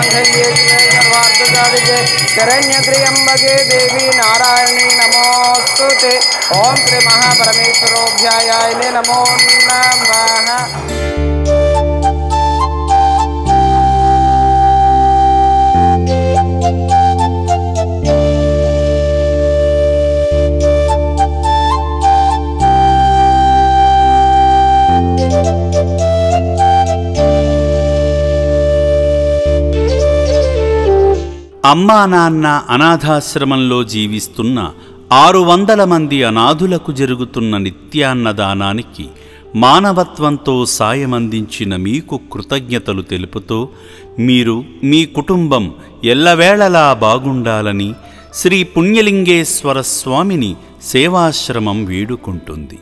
मांगल्ये सर्वार्थसाधिके शरण्यत्र्यंबके देवी नारायणी नमोस्तुते। ओम श्री महापरमेश्वरोऽभ्यायाय नमो नमः। అమ్మా నాన్న అనాథాశ్రమంలో జీవిస్తున్న 600 మంది అనాథులకు జరుగుతున్న నిత్యాన్నదానానికి మానవత్వంతో సాయమందించిన మీకు కృతజ్ఞతలు తెలుపుతూ మీరు మీ కుటుంబం ఎల్లవేళలా బాగుండాలని శ్రీ పుణ్యలింగేశ్వర స్వామిని సేవాశ్రమం వేడుకుంటుంది.